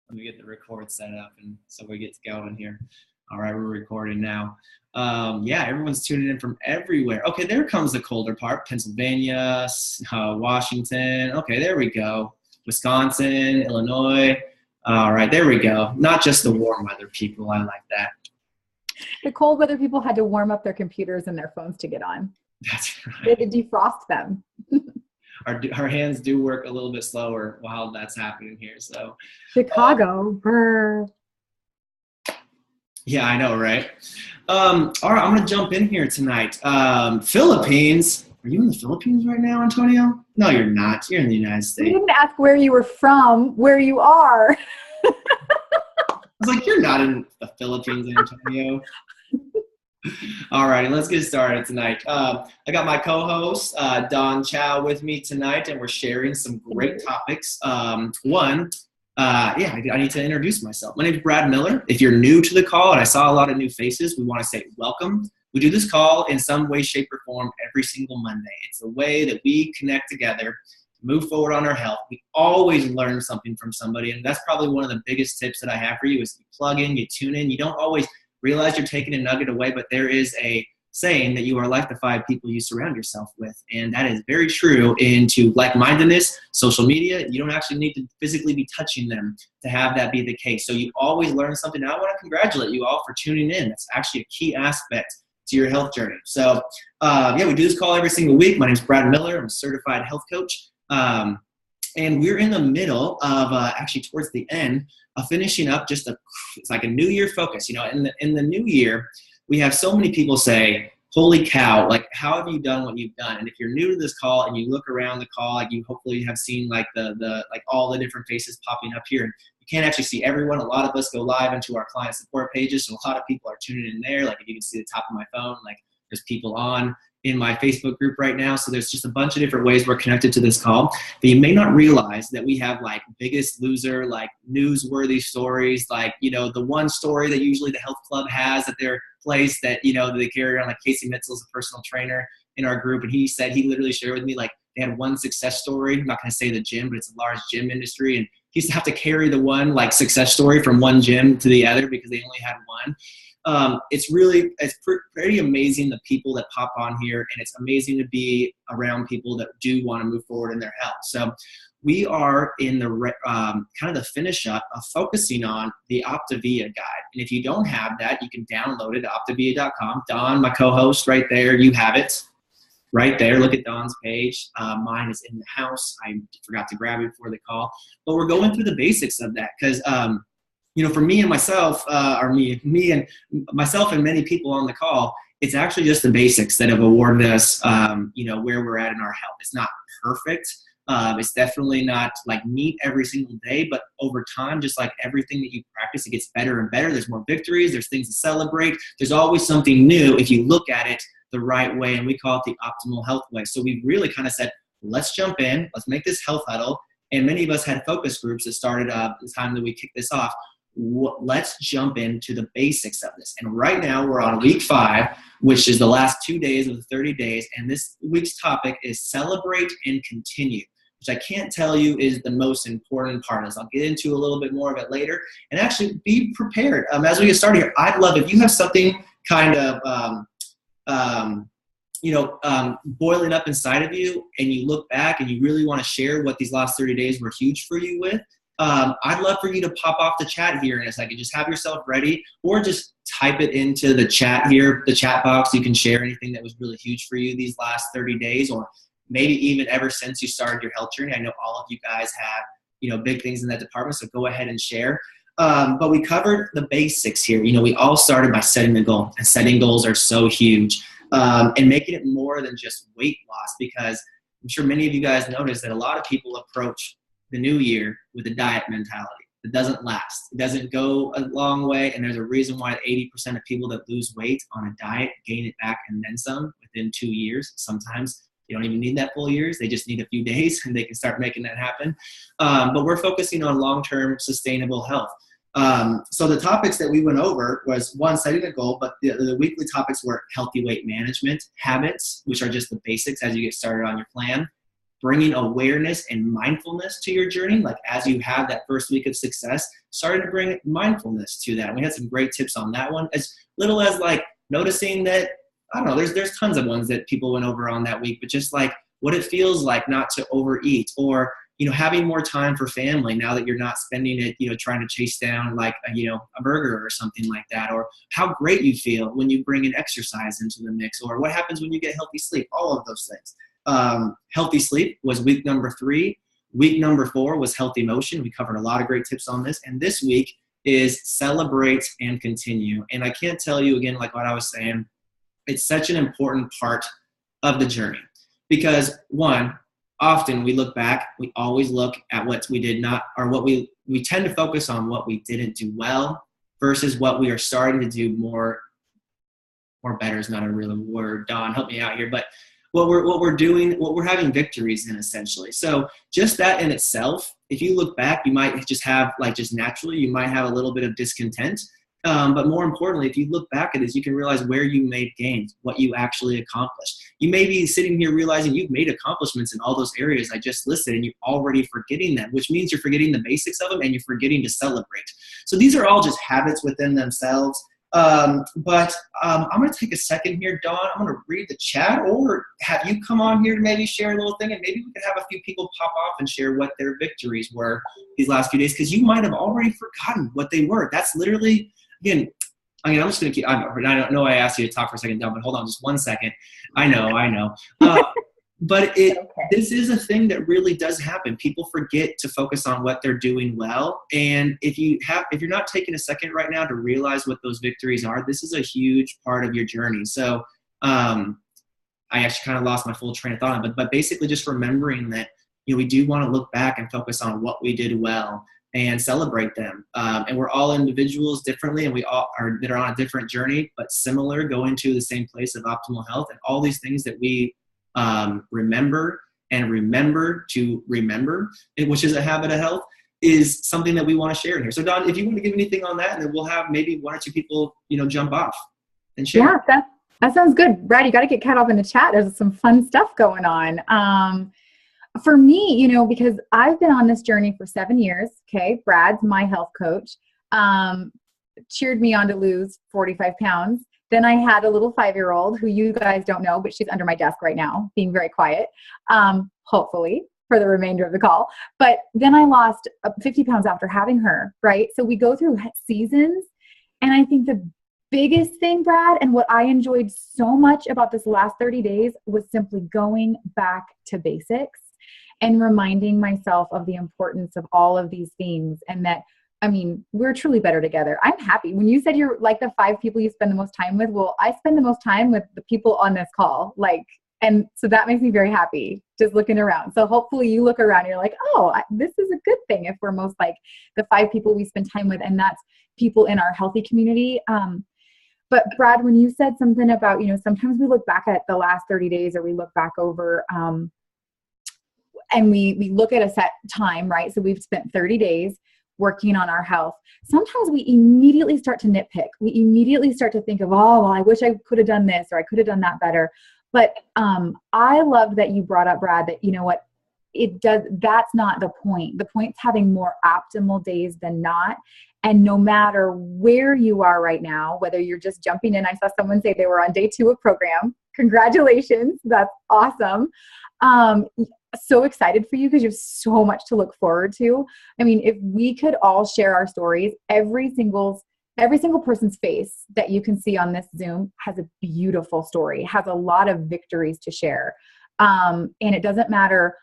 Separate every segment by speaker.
Speaker 1: Let me get the record set up and so we get going here. All right, we're recording now. Yeah, everyone's tuning in from everywhere. Okay, there comes the colder part. Pennsylvania, Washington. Okay, there we go. Wisconsin, Illinois. All right, there we go. Not just the warm weather people. I like that.
Speaker 2: The cold weather people had to warm up their computers and their phones to get on.
Speaker 1: That's right.
Speaker 2: They had to defrost them.
Speaker 1: Our hands do work a little bit slower while that's happening here. So
Speaker 2: Chicago, brr.
Speaker 1: Yeah, I know, right? All right, I'm going to jump in here tonight. Philippines. Are you in the Philippines right now, Antonio? No, you're not. You're in the United States.
Speaker 2: We didn't ask where you were from, where you are.
Speaker 1: I was like, you're not in the Philippines, Antonio. All righty, let's get started tonight. I got my co-host, Don Chow, with me tonight, and we're sharing some great topics. I need to introduce myself. My name is Brad Miller. If you're new to the call, and I saw a lot of new faces, we want to say welcome. We do this call in some way, shape, or form every single Monday. It's the way that we connect together, move forward on our health. We always learn something from somebody, and that's probably one of the biggest tips that I have for you is you plug in, you tune in. You don't always realize you're taking a nugget away, but there is a saying that you are like the 5 people you surround yourself with. And that is very true into like-mindedness, social media. You don't actually need to physically be touching them to have that be the case. So you always learn something. Now I want to congratulate you all for tuning in. That's actually a key aspect to your health journey. So we do this call every single week. My name is Brad Miller. I'm a certified health coach. And we're in the middle of actually towards the end of finishing up it's like a new year focus. You know, in the new year, we have so many people say, holy cow, like how have you done what you've done? And if you're new to this call and you look around the call, like you hopefully have seen like the all the different faces popping up here. And you can't actually see everyone. A lot of us go live into our client support pages. So a lot of people are tuning in there. Like if you can see the top of my phone, like there's people on in my Facebook group right now. So there's just a bunch of different ways we're connected to this call. But you may not realize that we have like Biggest Loser, like newsworthy stories, like, you know, the one story that usually the health club has at their place that, you know, they carry around, like Casey Mitchell's a personal trainer in our group. And he literally shared with me, like they had one success story. I'm not going to say the gym, but it's a large gym industry. And he used to have to carry the one like success story from one gym to the other because they only had one. It's pretty amazing the people that pop on here, and it's amazing to be around people that do want to move forward in their health. So we are in the kind of the finish up of focusing on the Optavia guide. And if you don't have that, you can download it at optavia.com. Don, my co-host right there, you have it right there. Look at Don's page. Mine is in the house. I forgot to grab it before the call, but we're going through the basics of that because, you know, for me and myself, me and myself and many people on the call, it's actually just the basics that have awarded us, you know, where we're at in our health. It's not perfect. It's definitely not like neat every single day, but over time, just like everything that you practice, it gets better and better. There's more victories. There's things to celebrate. There's always something new if you look at it the right way, and we call it the optimal health way. So we really kind of said, let's jump in. Let's make this health huddle. And many of us had focus groups that started the time that we kicked this off. Let's jump into the basics of this. And right now we're on week 5, which is the last 2 days of the 30 days. And this week's topic is celebrate and continue, which I can't tell you is the most important part of this. I'll get into a little bit more of it later. And actually be prepared. As we get started here, I'd love if you have something kind of, boiling up inside of you and you look back and you really want to share what these last 30 days were huge for you with. I'd love for you to pop off the chat here in a second. Just have yourself ready or just type it into the chat here, the chat box. You can share anything that was really huge for you these last 30 days or maybe even ever since you started your health journey. I know all of you guys have, you know, big things in that department, so go ahead and share. But we covered the basics here. You know, we all started by setting the goal, and setting goals are so huge. And making it more than just weight loss, because I'm sure many of you guys notice that a lot of people approach the new year with a diet mentality. It doesn't last. It doesn't go a long way, and there's a reason why 80% of people that lose weight on a diet gain it back and then some within 2 years. Sometimes you don't even need that full years. They just need a few days, and they can start making that happen. But we're focusing on long-term sustainable health. So the topics that we went over was, one, setting a goal, but the weekly topics were healthy weight management, habits, which are just the basics as you get started on your plan, bringing awareness and mindfulness to your journey. Like as you have that first week of success, starting to bring mindfulness to that. And we had some great tips on that one, as little as like noticing that, I don't know, there's tons of ones that people went over on that week, but just like what it feels like not to overeat, or, having more time for family now that you're not spending it, trying to chase down like, a burger or something like that, or how great you feel when you bring an exercise into the mix, or what happens when you get healthy sleep, all of those things. Healthy sleep was week number 3. Week number 4 was healthy motion. We covered a lot of great tips on this. And this week is celebrate and continue. And I can't tell you again, like what I was saying, it's such an important part of the journey, because one, often we look back, we always look at what we did not, or what we tend to focus on what we didn't do well versus what we are starting to do more better is not a real word. Don, help me out here. But what we're doing, what we're having victories in, essentially. So just that in itself, if you look back, you might just have, like, just naturally, you might have a little bit of discontent. But more importantly, if you look back at this, you can realize where you made gains, what you actually accomplished. You may be sitting here realizing you've made accomplishments in all those areas I just listed, and you're already forgetting them, which means you're forgetting the basics of them and you're forgetting to celebrate. So these are all just habits within themselves. But I'm going to take a second here, Dawn. I'm going to read the chat, or have you come on here to maybe share a little thing, and maybe we could have a few people pop off and share what their victories were these last few days, because you might have already forgotten what they were. That's literally, again, I'm just going to keep, I don't know I asked you to talk for a second, Dawn, but hold on just one second. I know. But this is a thing that really does happen. People forget to focus on what they're doing well. And if you're not taking a second right now to realize what those victories are, this is a huge part of your journey. So I actually kind of lost my full train of thought, but basically just remembering that, we do want to look back and focus on what we did well and celebrate them. And we're all individuals differently, and we all are on a different journey, but similar, going to the same place of optimal health, and all these things that we remember to remember, which is a habit of health, is something that we want to share in here. So Dawn, if you want to give anything on that, and then we'll have maybe one or two people, jump off and share.
Speaker 2: Yeah, that sounds good. Brad, you got to get Kat off in the chat. There's some fun stuff going on. For me, because I've been on this journey for 7 years. Okay. Brad's my health coach, cheered me on to lose 45 pounds. Then I had a little 5-year-old who you guys don't know, but she's under my desk right now, being very quiet, hopefully for the remainder of the call. But then I lost 50 pounds after having her, right? So we go through seasons. And I think the biggest thing, Brad, and what I enjoyed so much about this last 30 days was simply going back to basics and reminding myself of the importance of all of these things, and that, we're truly better together. I'm happy. When you said you're like the 5 people you spend the most time with, well, I spend the most time with the people on this call. And so that makes me very happy just looking around. So hopefully you look around and you're like, oh, this is a good thing if we're most like the 5 people we spend time with, and that's people in our healthy community. But Brad, when you said something about, sometimes we look back at the last 30 days, or we look back over, and we look at a set time, right? So we've spent 30 days working on our health. Sometimes we immediately start to nitpick. We immediately start to think of, oh, well, I wish I could have done this, or I could have done that better. But I love that you brought up, Brad, that, that's not the point. The point's having more optimal days than not. And no matter where you are right now, whether you're just jumping in, I saw someone say they were on day 2 of program. Congratulations. That's awesome. So excited for you, because you have so much to look forward to. If we could all share our stories, every single person's face that you can see on this Zoom has a beautiful story, has a lot of victories to share. And it doesn't matter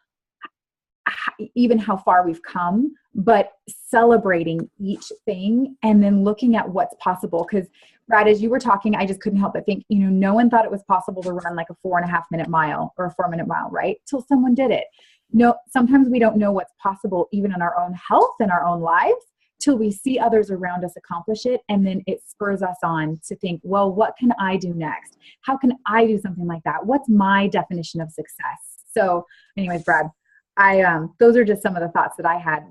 Speaker 2: even how far we've come, but celebrating each thing and then looking at what's possible. Because Brad, as you were talking, I just couldn't help but think, no one thought it was possible to run like a 4.5-minute mile or a 4-minute mile, right? Till someone did it. No, sometimes we don't know what's possible even in our own health and our own lives till we see others around us accomplish it. And then it spurs us on to think, well, what can I do next? How can I do something like that? What's my definition of success? So anyways, Brad, those are just some of the thoughts that I had.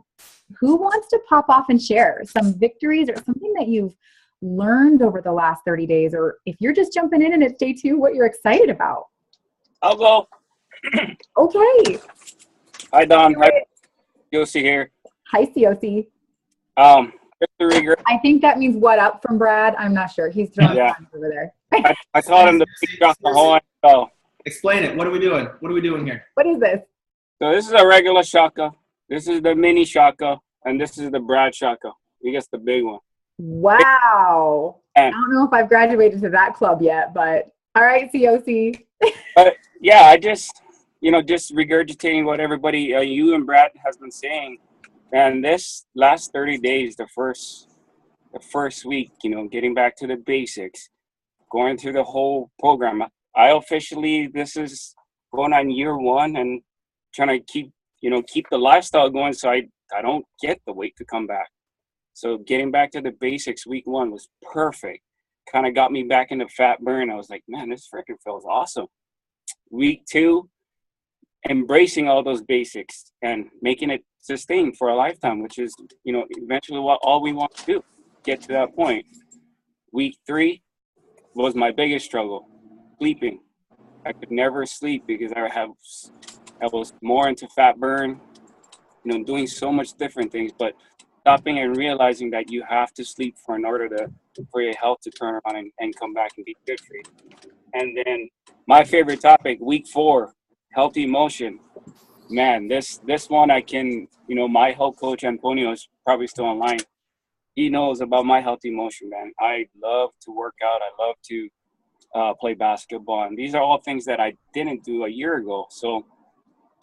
Speaker 2: Who wants to pop off and share some victories or something that you've learned over the last 30 days? Or if you're just jumping in and it's day 2, what you're excited about?
Speaker 3: I'll go.
Speaker 2: Okay.
Speaker 3: Hi, Don. Hi, Josie here.
Speaker 2: Hi, COC.
Speaker 3: Just to regret,
Speaker 2: I think that means what up from Brad. I'm not sure. He's throwing
Speaker 3: Yeah.
Speaker 2: hands over there.
Speaker 3: I taught him the big shaka Hawaiian style.
Speaker 1: Explain it. What are we doing? What are we doing here?
Speaker 2: What is this?
Speaker 3: So this is a regular shaka. This is the mini shaka, and this is the Brad shaka. He gets the big one.
Speaker 2: Wow. I don't know if I've graduated to that club yet, but all right, COC.
Speaker 3: But yeah, I just regurgitating what everybody, you and Brad has been saying. And this last 30 days, the first week, getting back to the basics, going through the whole program. This is going on year 1 and trying to keep the lifestyle going so I don't get the weight to come back. So getting back to the basics, week 1 was perfect. Kind of got me back into fat burn. I was like, man, this freaking feels awesome. Week 2, embracing all those basics and making it sustain for a lifetime, which is, eventually all we want to do, get to that point. Week 3 was my biggest struggle, sleeping. I could never sleep because I was more into fat burn, doing so much different things, but stopping and realizing that you have to sleep for your health to turn around and come back and be good for you. And then my favorite topic, week 4, healthy motion. Man, this one I can, my health coach Antonio is probably still online. He knows about my healthy motion, man. I love to work out. I love to play basketball. And these are all things that I didn't do a year ago. So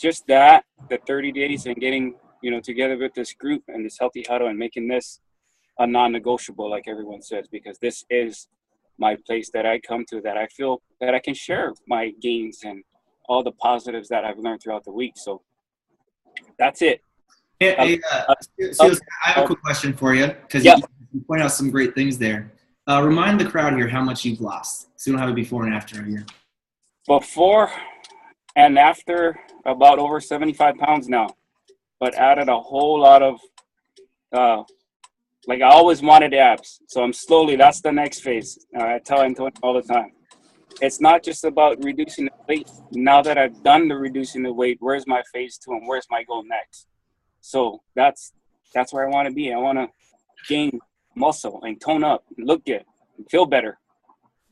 Speaker 3: just the 30 days and getting, together with this group and this healthy huddle and making this a non-negotiable, like everyone says, because this is my place that I come to, that I feel that I can share my gains and all the positives that I've learned throughout the week. So that's it.
Speaker 1: Hey, I have a quick question for you, because you point out some great things there. Remind the crowd here how much you've lost, so you don't have a before and after here.
Speaker 3: Before and after, about over 75 pounds now, but added a whole lot of, I always wanted abs. So I'm slowly, that's the next phase. I tell Antonio all the time. It's not just about reducing the weight. Now that I've done the reducing the weight, where's my phase 2 and where's my goal next? So that's where I want to be. I want to gain muscle and tone up, and look good, and feel better.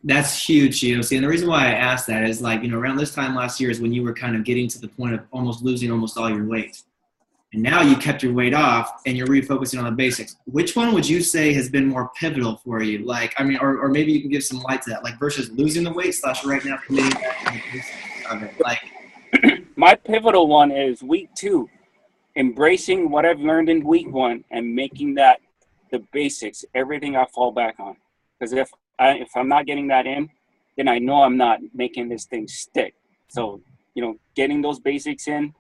Speaker 1: That's huge, See, and the reason why I asked that is around this time last year is when you were kind of getting to the point of almost losing almost all your weight. And now you kept your weight off and you're refocusing on the basics. Which one would you say has been more pivotal for you? Or maybe you can give some light to that, versus losing the weight / right now committing back to the basics of it.
Speaker 3: My pivotal one is week 2, embracing what I've learned in week 1 and making that the basics, everything I fall back on. Because if I'm not getting that in, then I know I'm not making this thing stick. So, getting those basics in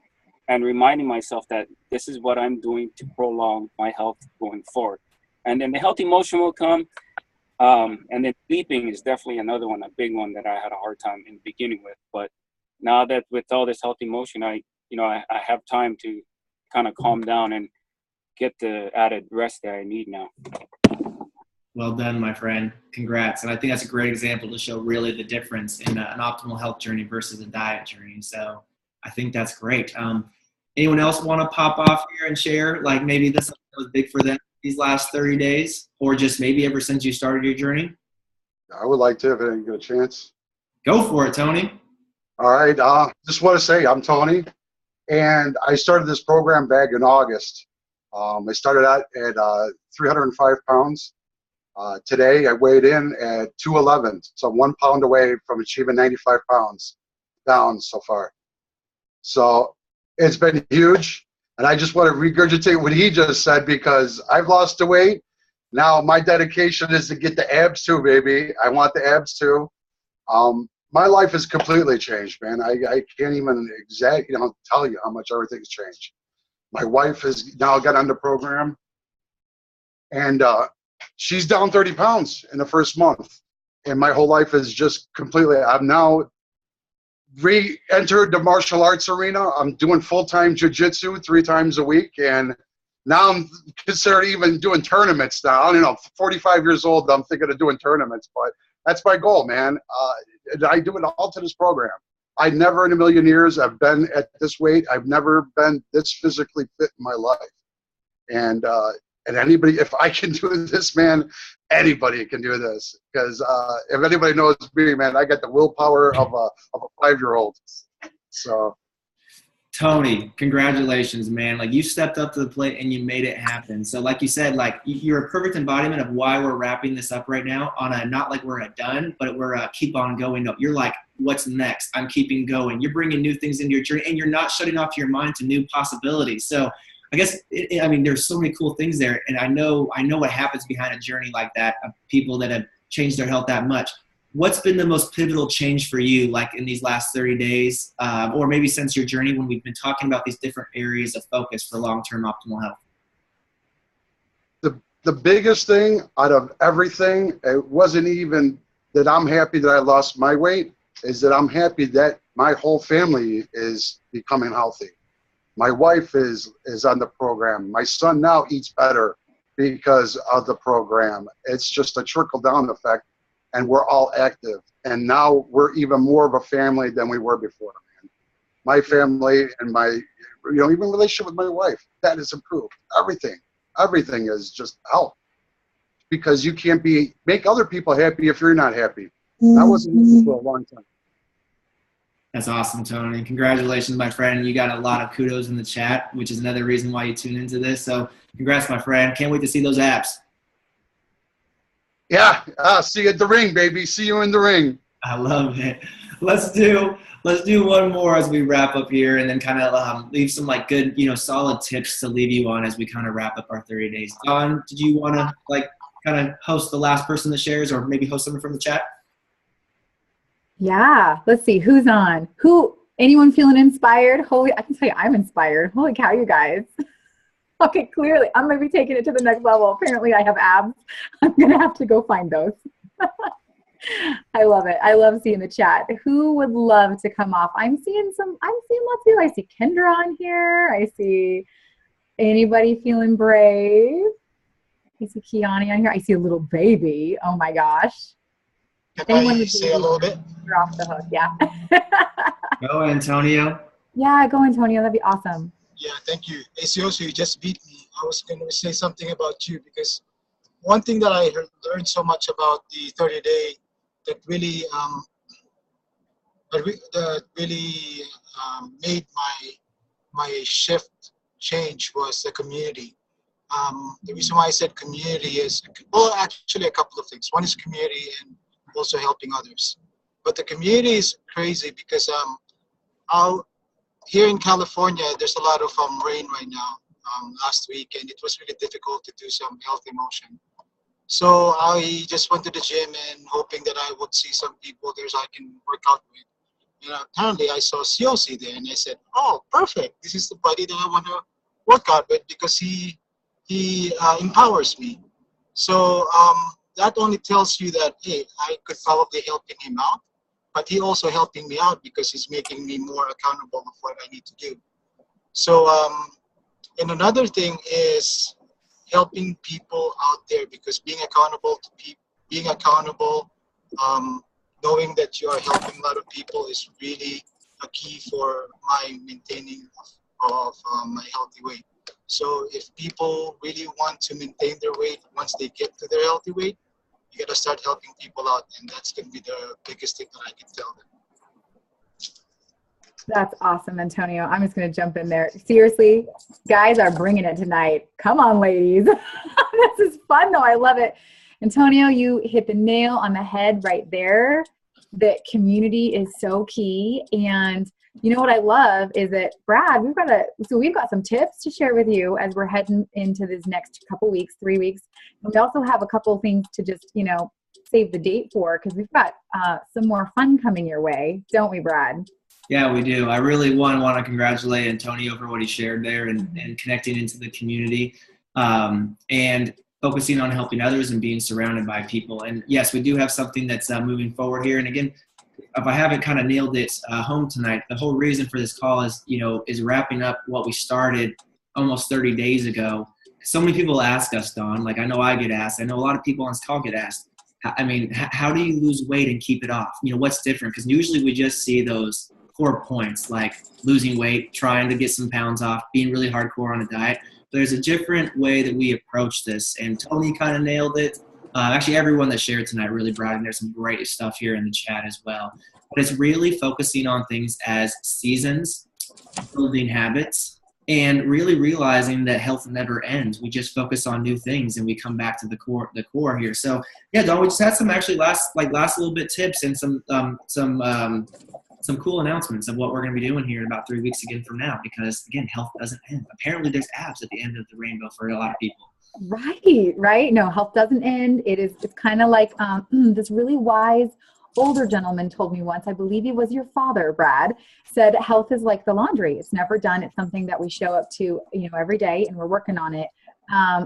Speaker 3: and reminding myself that this is what I'm doing to prolong my health going forward. And then the healthy motion will come. And then sleeping is definitely another one, a big one that I had a hard time in the beginning with. But now that with all this healthy motion, I have time to kind of calm down and get the added rest that I need now.
Speaker 1: Well done, my friend. Congrats. And I think that's a great example to show really the difference in an optimal health journey versus a diet journey. So I think that's great. Anyone else want to pop off here and share, maybe this was big for them these last 30 days, or just maybe ever since you started your journey?
Speaker 4: I would like to, if I didn't get a chance.
Speaker 1: Go for it, Tony.
Speaker 4: All right. Just want to say I'm Tony, and I started this program back in August. I started out at 305 pounds. Today I weighed in at 211, so I'm 1 pound away from achieving 95 pounds down so far. So it's been huge, and I just want to regurgitate what he just said, because I've lost the weight. Now my dedication is to get the abs too, baby. I want the abs too. My life has completely changed, man. I can't even tell you how much everything's changed. My wife has now got on the program, and she's down 30 pounds in the first month. And my whole life is just completely, I've now re-entered the martial arts arena. I'm doing full-time jiu-jitsu 3 times a week, and now I'm considered even doing tournaments now. I don't know, 45 years old, I'm thinking of doing tournaments, but that's my goal, man. I do it all to this program. I never in a million years I've been at this weight. I've never been this physically fit in my life. And anybody, if I can do this, man, anybody can do this. Because if anybody knows me, man, I got the willpower of a 5-year-old. So.
Speaker 1: Tony, congratulations, man. Like, you stepped up to the plate and you made it happen. So like you said, like, you're a perfect embodiment of why we're wrapping this up right now on a, not like we're a done, but we're a keep on going. No, you're like, what's next? I'm keeping going. You're bringing new things into your journey, and you're not shutting off your mind to new possibilities. So I guess, I mean, there's so many cool things there. And I know what happens behind a journey like that of people that have changed their health that much. What's been the most pivotal change for you, like in these last 30 days, or maybe since your journey when we've been talking about these different areas of focus for long-term optimal health?
Speaker 4: The biggest thing out of everything, it wasn't even that I'm happy that I lost my weight, is that I'm happy that my whole family is becoming healthy. My wife is on the program. My son now eats better because of the program. It's just a trickle-down effect. And we're all active. And now we're even more of a family than we were before, man. My family and my, even relationship with my wife, that has improved. Everything is just health. Because you can't make other people happy if you're not happy. That wasn't easy for a long time.
Speaker 1: That's awesome, Tony. Congratulations, my friend. You got a lot of kudos in the chat, which is another reason why you tune into this. So congrats, my friend. Can't wait to see those apps.
Speaker 4: Yeah, see you at the ring, baby. See you in the ring.
Speaker 1: I love it. Let's do one more as we wrap up here, and then kind of leave some like good, solid tips to leave you on as we kind of wrap up our 30 days. Dawn, did you want to like kind of host the last person that shares, or maybe host someone from the chat?
Speaker 2: Yeah, let's see who's on. Anyone feeling inspired? I can tell you I'm inspired. Holy cow, you guys. Okay, clearly I'm going to be taking it to the next level. Apparently I have abs. I'm going to have to go find those. I love it. I love seeing the chat. Who would love to come off? I'm seeing lots of people. I see Kendra on here. I see anybody feeling brave. I see Kiani on here. I see a little baby. Oh my gosh.
Speaker 5: Can I say a little bit?
Speaker 2: You're off the hook. Yeah.
Speaker 1: Go, Antonio.
Speaker 2: Yeah, go, Antonio. That'd be awesome.
Speaker 5: Yeah, thank you. ACO, so you just beat me. I was going to say something about you, because one thing that I learned so much about the 30-day that really made my shift change was the community. The reason why I said community is, well, actually a couple of things. One is community and also helping others. But the community is crazy because here in California, there's a lot of rain right now. Last week, and it was really difficult to do some healthy motion. So I just went to the gym and hoping that I would see some people there so I can work out with. And apparently I saw COC there, and I said, "Oh, perfect! This is the buddy that I want to work out with because he empowers me." So that only tells you that, hey, I could probably helping him out, but he also helping me out because he's making me more accountable of what I need to do. So, and another thing is helping people out there, because being accountable to people, knowing that you are helping a lot of people is really a key for my maintaining of my healthy weight. So if people really want to maintain their weight once they get to their healthy weight, you got to start helping people out, and that's going to be the biggest thing that I can tell them.
Speaker 2: That's awesome, Antonio. I'm just going to jump in there. Seriously, guys are bringing it tonight. Come on, ladies. This is fun, though. I love it. Antonio, you hit the nail on the head right there. That community is so key. And you know what I love is that, Brad, we've got some tips to share with you as we're heading into this next couple weeks, 3 weeks. And we also have a couple of things to just, save the date for, because we've got some more fun coming your way. Don't we, Brad?
Speaker 1: Yeah, we do. I really want to congratulate Antonio for what he shared there and connecting into the community and focusing on helping others and being surrounded by people. And yes, we do have something that's moving forward here. And again, if I haven't kind of nailed it home tonight, the whole reason for this call is, is wrapping up what we started almost 30 days ago. So many people ask us, Dawn, like I know I get asked, I know a lot of people on this call get asked, how do you lose weight and keep it off? What's different? Because usually we just see those core points like losing weight, trying to get some pounds off, being really hardcore on a diet. There's a different way that we approach this, and Tony kind of nailed it. Actually, everyone that shared tonight really brought in. There's some great stuff here in the chat as well. But it's really focusing on things as seasons, building habits, and really realizing that health never ends. We just focus on new things, and we come back to the core here. So yeah, Don, we just had some actually last little bit tips and some cool announcements of what we're going to be doing here in about 3 weeks again from now, because again, health doesn't end. Apparently there's abs at the end of the rainbow for a lot of people.
Speaker 2: Right. No, health doesn't end. It's kind of like this really wise older gentleman told me once, I believe he was your father, Brad, said health is like the laundry. It's never done. It's something that we show up to, every day, and we're working on it.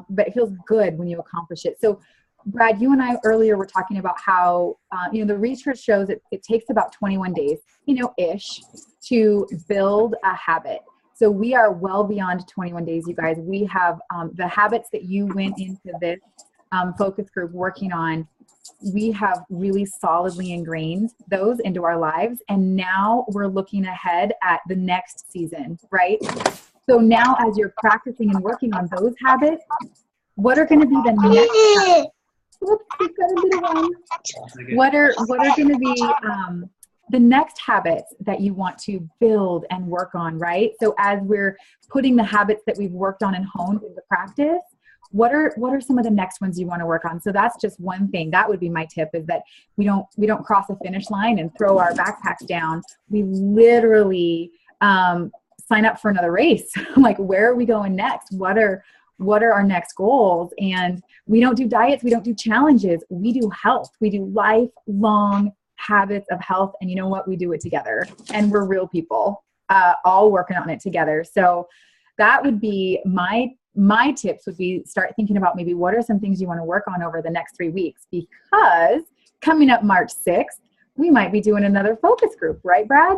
Speaker 2: But it feels good when you accomplish it. So Brad, you and I earlier were talking about how, the research shows it takes about 21 days, ish, to build a habit. So we are well beyond 21 days, you guys. We have the habits that you went into this focus group working on. We have really solidly ingrained those into our lives. And now we're looking ahead at the next season, right? So now as you're practicing and working on those habits, what are going to be the next habits? Whoops, we've got a bit of one. What are going to be the next habits that you want to build and work on, right? So as we're putting the habits that we've worked on and honed into practice, what are some of the next ones you want to work on? So that's just one thing. That would be my tip, is that we don't cross a finish line and throw our backpacks down. We literally sign up for another race. Like, where are we going next? What are our next goals? And we don't do diets. We don't do challenges. We do health. We do lifelong habits of health. And you know what? We do it together. And we're real people, all working on it together. So that would be my tips would be start thinking about maybe what are some things you want to work on over the next 3 weeks, because coming up March 6th, we might be doing another focus group, right, Brad?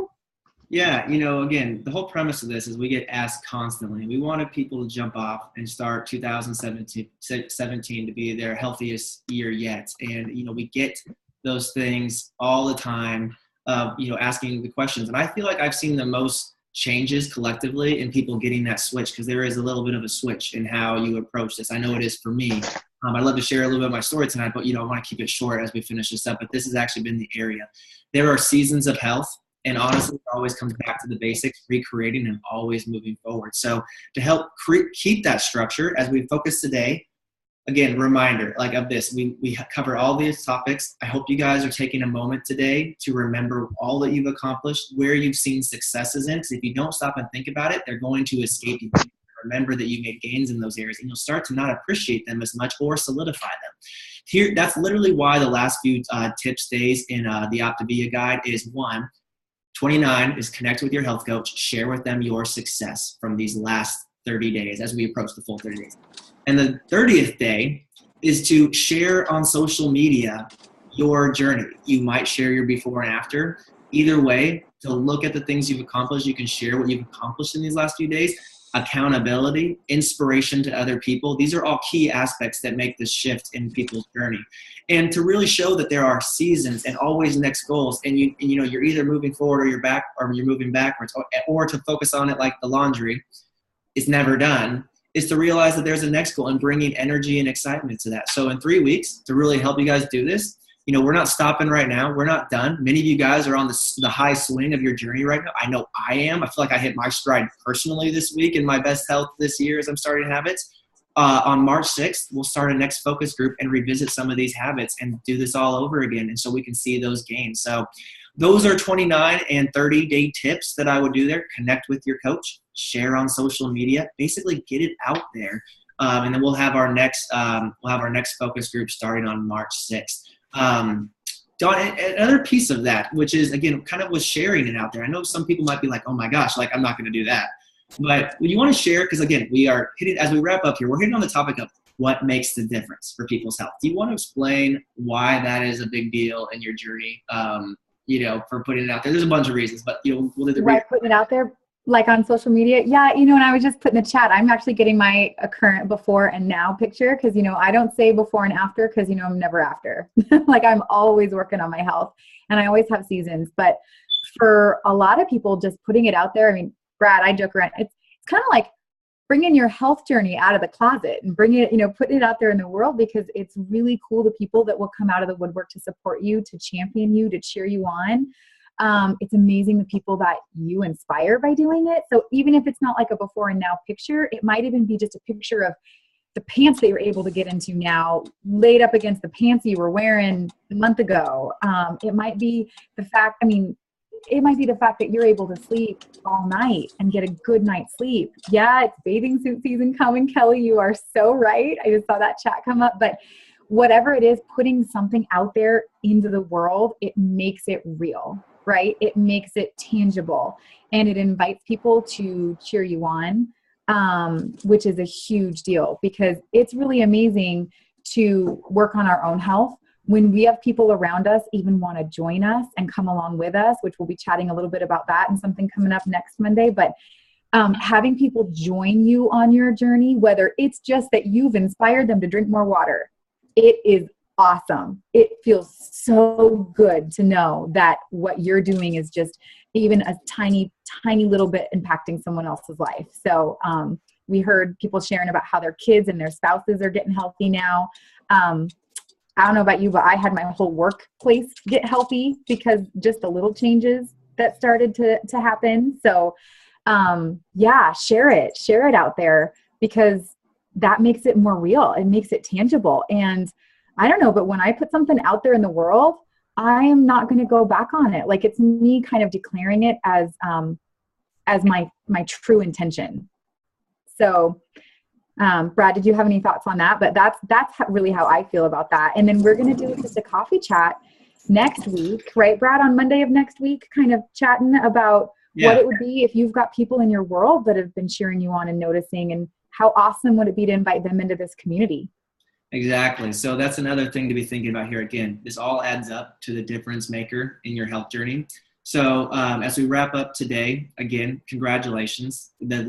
Speaker 1: Yeah, again, the whole premise of this is we get asked constantly. We wanted people to jump off and start 2017 to be their healthiest year yet. And, we get those things all the time, asking the questions. And I feel like I've seen the most changes collectively in people getting that switch, because there is a little bit of a switch in how you approach this. I know it is for me. I'd love to share a little bit of my story tonight, but, I want to keep it short as we finish this up. But this has actually been the area. There are seasons of health. And honestly, it always comes back to the basics, recreating and always moving forward. So to help keep that structure as we focus today, again, reminder of this, we cover all these topics. I hope you guys are taking a moment today to remember all that you've accomplished, where you've seen successes in, because if you don't stop and think about it, they're going to escape you. Remember that you made gains in those areas, and you'll start to not appreciate them as much or solidify them. Here, that's literally why the last few tip stays in the Optavia guide is 1, 29 is connect with your health coach, share with them your success from these last 30 days as we approach the full 30 days. And the 30th day is to share on social media your journey. You might share your before and after. Either way, to look at the things you've accomplished, you can share what you've accomplished in these last few days. Accountability, inspiration to other people. These are all key aspects that make this shift in people's journey. And to really show that there are seasons and always next goals, and you're either moving forward or you're moving backwards, or to focus on it like the laundry is never done, is to realize that there's a next goal and bringing energy and excitement to that. So in 3 weeks, to really help you guys do this, we're not stopping right now. We're not done. Many of you guys are on the high swing of your journey right now. I know I am. I feel like I hit my stride personally this week in my best health this year as I'm starting habits. On March 6th, we'll start a next focus group and revisit some of these habits and do this all over again. And so we can see those gains. So those are 29 and 30-day tips that I would do there. Connect with your coach, share on social media, basically get it out there. And then we'll have our next focus group starting on March 6th. Don, another piece of that, which is, again, kind of was sharing it out there. I know some people might be like, oh my gosh, I'm not going to do that. But you want to share, because again, we are hitting, as we wrap up here, we're hitting on the topic of what makes the difference for people's health. Do you want to explain why that is a big deal in your journey, for putting it out there? There's a bunch of reasons, but we'll do the
Speaker 2: putting it out there. Like on social media? Yeah, and I was just putting in the chat, I'm actually getting my current before and now picture, because, I don't say before and after, because, I'm never after. I'm always working on my health, and I always have seasons. But for a lot of people, just putting it out there. I mean, Brad, I joke around. It's kind of like bringing your health journey out of the closet and bringing it, putting it out there in the world, because it's really cool. The people that will come out of the woodwork to support you, to champion you, to cheer you on. It's amazing the people that you inspire by doing it. So even if it's not like a before and now picture, it might even be just a picture of the pants that you're able to get into now laid up against the pants you were wearing a month ago. It might be the fact that you're able to sleep all night and get a good night's sleep. Yeah, it's bathing suit season coming, Kelly. You are so right. I just saw that chat come up. But whatever it is, putting something out there into the world, it makes it real, right? It makes it tangible, and it invites people to cheer you on, which is a huge deal, because it's really amazing to work on our own health when we have people around us even want to join us and come along with us, which we'll be chatting a little bit about that and something coming up next Monday. But having people join you on your journey, whether it's just that you've inspired them to drink more water, it is awesome. It feels so good to know that what you're doing is just even a tiny, tiny little bit impacting someone else's life. So we heard people sharing about how their kids and their spouses are getting healthy now. I don't know about you, but I had my whole workplace get healthy because just the little changes that started to happen. So share it out there, because that makes it more real. It makes it tangible. And I don't know, but when I put something out there in the world, I am not going to go back on it. Like, it's me kind of declaring it as my true intention. So, Brad, did you have any thoughts on that? But that's really how I feel about that. And then we're going to do just a coffee chat next week, right, Brad, on Monday of next week, kind of chatting about what it would be if you've got people in your world that have been cheering you on and noticing, and how awesome would it be to invite them into this community?
Speaker 1: Exactly. So that's another thing to be thinking about here. Again, this all adds up to the difference maker in your health journey. So as we wrap up today, again, congratulations. The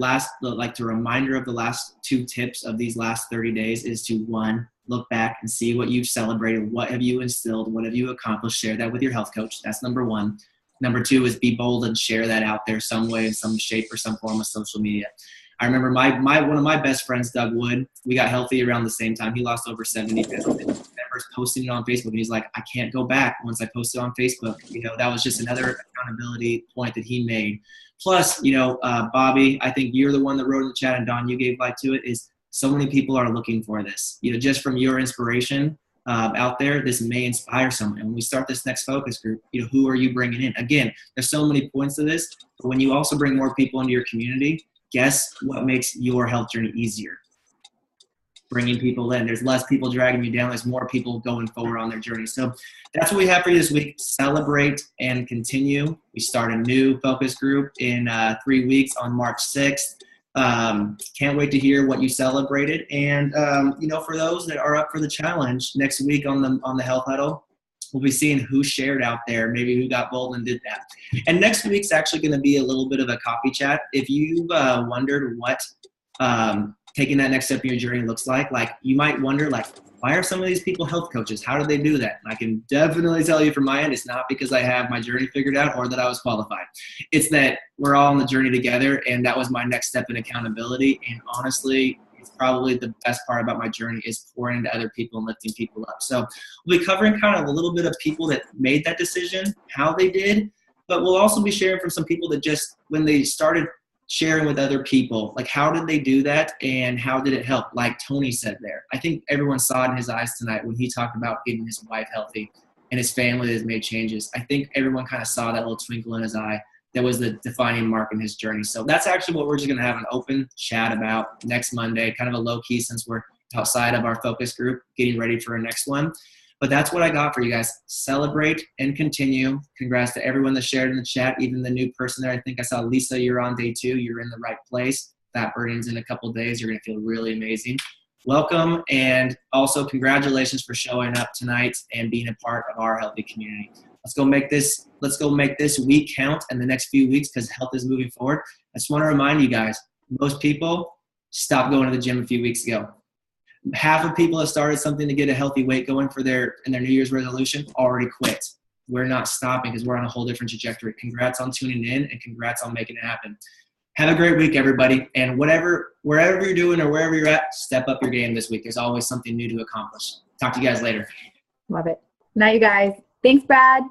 Speaker 1: reminder of the last 2 tips of these last 30 days is to, 1, look back and see what you've celebrated. What have you instilled? What have you accomplished? Share that with your health coach. That's number 1. Number 2 is be bold and share that out there some way, in some shape or some form of social media. I remember one of my best friends, Doug Wood, we got healthy around the same time. He lost over 70 pounds. I remember posting it on Facebook, and he's like, I can't go back once I post it on Facebook. That was just another accountability point that he made. Plus, Bobby, I think you're the one that wrote in the chat, and Don, you gave life to it, is so many people are looking for this. Just from your inspiration out there, this may inspire someone. And when we start this next focus group, who are you bringing in? Again, there's so many points to this, but when you also bring more people into your community, guess what makes your health journey easier? Bringing people in. There's less people dragging you down. There's more people going forward on their journey. So that's what we have for you this week. Celebrate and continue. We start a new focus group in 3 weeks on March 6th. Can't wait to hear what you celebrated. And, for those that are up for the challenge next week on the Health Huddle, we'll be seeing who shared out there, maybe who got bold and did that. And next week's actually going to be a little bit of a coffee chat. If you've wondered what taking that next step in your journey looks like you might wonder, why are some of these people health coaches? How do they do that? And I can definitely tell you from my end, it's not because I have my journey figured out or that I was qualified. It's that we're all on the journey together, and that was my next step in accountability. And honestly, it's probably the best part about my journey is pouring into other people and lifting people up. So we'll be covering kind of a little bit of people that made that decision, how they did, but we'll also be sharing from some people that just, when they started sharing with other people, how did they do that and how did it help? Like Tony said there, I think everyone saw it in his eyes tonight when he talked about getting his wife healthy and his family that has made changes. I think everyone kind of saw that little twinkle in his eye. That was the defining mark in his journey. So that's actually what we're just going to have an open chat about next Monday, kind of a low key since we're outside of our focus group, getting ready for our next one. But that's what I got for you guys. Celebrate and continue. Congrats to everyone that shared in the chat, even the new person there. I think I saw Lisa, you're on day 2. You're in the right place. That burden's in a couple of days. You're going to feel really amazing. Welcome, and also congratulations for showing up tonight and being a part of our healthy community. Let's go make this week count and the next few weeks, because health is moving forward. I just want to remind you guys, most people stopped going to the gym a few weeks ago. Half of people that started something to get a healthy weight going in their New Year's resolution already quit. we're not stopping because we're on a whole different trajectory. Congrats on tuning in, and congrats on making it happen. Have a great week, everybody. And wherever you're doing or wherever you're at, step up your game this week. There's always something new to accomplish. Talk to you guys later.
Speaker 2: Love it. Night, you guys. Thanks, Brad.